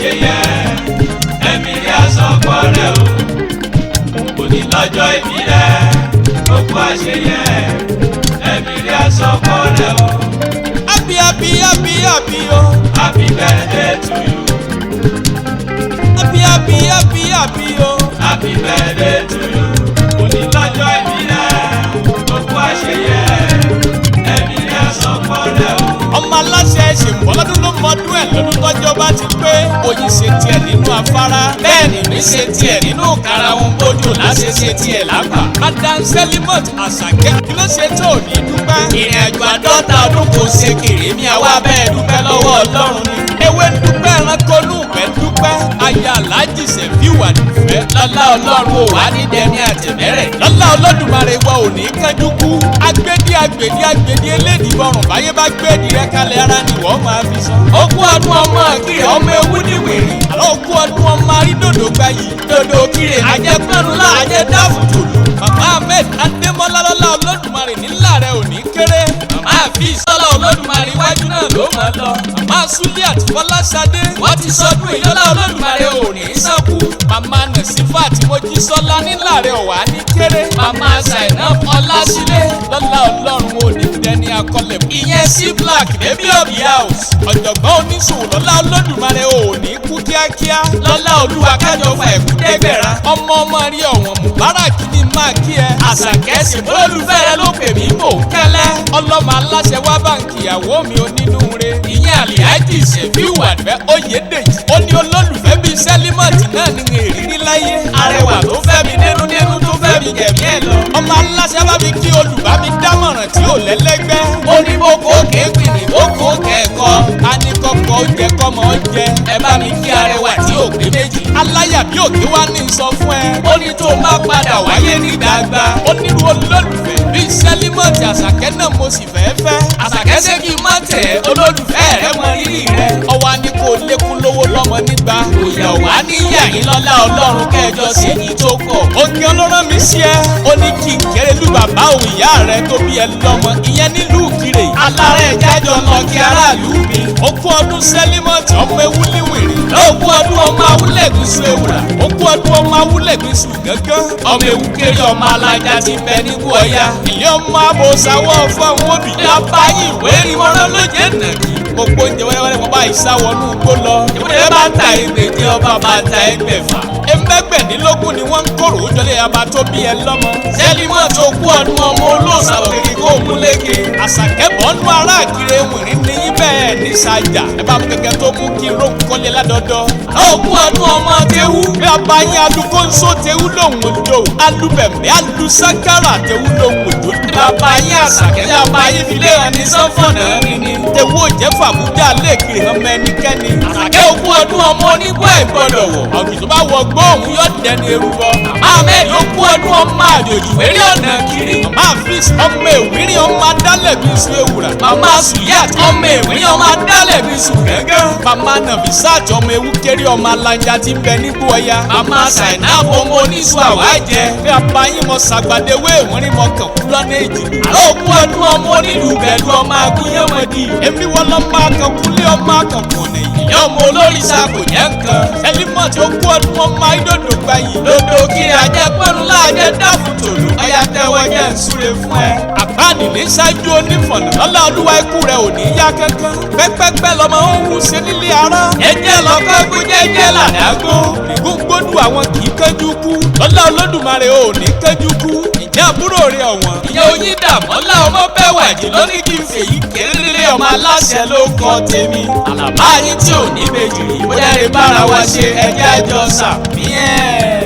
àṣeyẹ ẹ̀mí rí àsọpọ̀ rẹ̀ o. Òní lọ́jọ́ ìbí rẹ̀ ó kú àṣeyẹ ẹ̀mí rí àsọpọ̀ rẹ̀ o. Happy happy happy happy o. Happy birthday to you. Happy happy happy happy o. Happy birthday to you. Òní lọ́jọ́ ìbí rẹ̀ ó kú àṣeyẹ ẹ̀mí rí àsọpọ̀ rẹ̀ o. Ọmọ aláṣẹ ṣèǹbọ̀ lọ́dún ló mọdún ẹ̀ lọ́dún tọ́jọ́ bá ti pé. Oyin ṣe tiẹ̀ nínú afárá. Bẹ́ẹ̀ ni mi ṣe tiẹ̀ nínú karahun bójú láṣẹ ṣe tiẹ̀ lágbà. Madam Selimot Àṣàkẹ́ kí ló ṣe tó ní dúpẹ́. Ìrìn àjò àádọ́ta ọdún kò ṣe kéré mi àwa bẹ́ẹ̀ dúpẹ́ lọ́wọ́ Ọlọ́run ni. Ewé dúpẹ́ ẹranko lùpẹ́ dúpẹ́. Aya Aláàjì Ṣẹ̀fíwà dùfẹ́. Lọ́lá Ọlọ́run ò wá ní dẹni àtẹ̀mẹ́rẹ̀. Lọ́lá Olódùmarè wọ òní kánjú kú. Agbédí agbèdí agbèdí elédìí bọ̀rùn báyé bá gbédìí rẹ kalẹ̀ ara ni wọ́n máa fi sọ. Ó kú ọdún ọmọ kiri ọmọ ewu níwèrè. Àlọ́ kú ọdún ọmọ arídòdò gbayì. Dòdò kiri àjẹpẹ́rúnlá àjẹdáfùtò. Màmá Ahmed Adémọ́lá lọ́lá Olódùmarè nílà rẹ̀ òní kéré. Màmá àfi sọ́lá Olódùmarè iwájú náà ló máa lọ. Màmá Suliat Fọláṣadé wọ́n ti sọdún ìyọ́lá Olódùmarè òní sọ́kù. Màmá Nàṣífà tí mo jí sọ́lá nílà rẹ̀ ọ̀wá ní kéré. Màmá Zainab Ọlásílé lọ́lá Ọlọ́run òní dẹni akọlẹ̀. Ìyẹn sí black baby of the house. Ọ̀jọ̀gbọ́n oníṣòwò lọ́lá Olódùmarè òní kú kíákíá. Lọ́lá Olúwa kájọ fà ẹ̀kú dẹ́gbẹ̀rá. Ọmọ ọmọ rí ọ̀wọ̀n Mubarak ní máa kí ẹ. Àṣàkẹ́ ṣèbólólùfẹ́ rẹ ló pè mí bò kẹ́lẹ́. Ọlọ́mọ aláṣẹ wá báǹkì ìyàwó mi onínúure. Ìyẹn Àlìhájì Ṣẹ̀fíù Àdùfẹ́ Oyèdèjì. Ó ní olólùfẹ́ bíi Sẹ́límọ̀tì náà ní èrírí láyé. Arẹwà tó fẹ́ mi dénúdénú tó fẹ́ mi jẹ̀mí ẹ̀ lọ. Ọmọ aláṣẹ bá mi kí olùbámi dámọ̀ràn tí ò lẹ́lẹ́gbẹ́. Ó ní boko kéèpì ní boko kẹ́ẹ̀kọ́. A ní kọ́kọ́ ó jẹ kọ́mọ ó jẹ. Ẹ bá mi kí arẹwà tí ò pé méjì. Aláyà bí òkè wá ní sọ fún ẹ. Ó ní tó má padà wáyé ní gbàgbà. Ó nírú olólùfẹ́ bíi Sẹ́límọ̀tì Àṣàkẹ́ náà mo sì fẹ́ fẹ́. Àṣàkẹ́ ṣé kí n má tẹ̀ olólùfẹ́ rẹ mọ rírì rẹ. Ọwọ́ ni kò lékún lówó lọ́mọ nígbà. Òyà wá níyà yín lọ́lá Ọlọ́run kẹjọ sí ní tó kọ̀. Òkè ọlọ́rọ̀ mi sí ẹ. Ó ní kí n kéré lù bàbá òun ìyá rẹ tó bí ẹ lọ́mọ. Ìyẹn nílùú Ìkirè. Alárẹ̀ jájọ lọ kí aráàlú mi. Ó kú ọdún Sẹ́límọ̀tì ọmọ ewu níwèrè. Ó kú ọdún ọmọ awúlẹ̀gúsù ewùrà. Ó kú ọdún ọmọ awúlẹ̀gúsù gángan. Ọmọ ewu kéré ọmọ alájà ti bẹ nígbó ọya. Ilé ọmọ abòsáwọ́ fún àwọn òbí. Abáyé ìwé rí mọ́rán ló jẹ́ nàkí. Gbogbo oúnjẹ wẹ́rẹ́wẹ́rẹ́ wọn bá ìsáwọnú igbó lọ. Ìwé bá ta ẹgbẹ̀je ọba bá ta ẹgbẹ̀fà. Ẹgbẹ̀gbẹ̀dínlógún ni wọ́n ń kóró jọlé aba tó bí ẹ lọ́mọ. Sẹ́límọ̀tì ó kú ọdún ọmọ olóòsà òkèké kó mú léke. Àṣàkẹ́ bọ́nú ará Ìkirè wìrín ní bẹ́ẹ̀ ní sàjà. Ẹ bá mú kẹ̀kẹ́ tó mú kí rókù kọ́lé ládọ́dọ́. Ó kú ọdún ọmọ Tewú. Bí abayín alukóńsó Tewú lòun òjò. Alubẹ̀m̀bẹ̀ alusákàrà Tewú lòun òjò. Bí abayín Àṣàkẹ́ bí abayín filé hàn ní sọ́fọ̀nà nínú. Tewú òjẹ́ fàbújá lẹ́ẹ̀kiri hàn mẹ́nikẹ́ni. Àṣàkẹ́ ó kú ọdún ọmọ onígbọ́ ìgbọ́dọ̀ wọ̀. Ọ̀gbìn tó bá wọ gbóhùn yóò dẹni erúbọ. Ahmed ó kú ọdún ọmọ àjòjì wérí ọ̀nà kiri. Màmá Afis ọmọ èwìrí ọmọ adálẹ̀bí sùn ewùrà. Màmá Suliat ọmọ èwìrí ọmọ adálẹ̀bí sùn gẹ́gẹ́. Màmá Nafisat ọmọ ewu kéré ọmọ alájà ti bẹ nígbó ọya. Màmá Zainab ọmọ oníṣu àwájẹ. Bí abayín mọ sàgbàdéwé ìwọ́nrín mọ kàn kú lọ́nà èjì. Àlọ́ ó kú ọdún ọmọ onílù pẹ̀lú ọmọ agúnyẹ́mọdì. Èmi wọ́n lọ́ máa kàn kúlé ọmọ akànkùn ọ̀nà yìí. Ìyá ọmọ olórìṣà kò jẹ́ nǹkan. Sẹ́límọ̀tì ó kú ọdún ọmọ ayédòdò gbayì. Lòdò kiri àjẹpẹ́rúnlá àjẹdáfùtò lù. Ọya tẹ́wọ́ jẹ́ ìsúre fún ẹ. Àpáàdì ní ṣáájú onífọ̀nà. Lọ́lá Olúwa ikú rẹ̀ ò ní yá kankan. Pẹ́pẹ́pẹ́ lọmọ ń wù sí nílé ara. Ẹjẹ́ lọ́kọ́ gbó jẹ́jẹ́ làdágó. Ìgúngbódù àwọn kì í kánjú kú. Lọ́lá Olódùmarè ò ní kánjú kú. Ìjẹ́ àbúrò rẹ̀ ọ̀wọ́n. Ìyá oyin dàmọ́lá ọmọ bẹ́ẹ̀ wàjì lóní kí n fèyí kéré ọmọ aláṣẹ ló kọ́ tèmi. Àlàbá yín tí ò ní méjì rí. Bóyá lè bára wa ṣe ẹjẹ́ àjọ sàmí ẹ̀.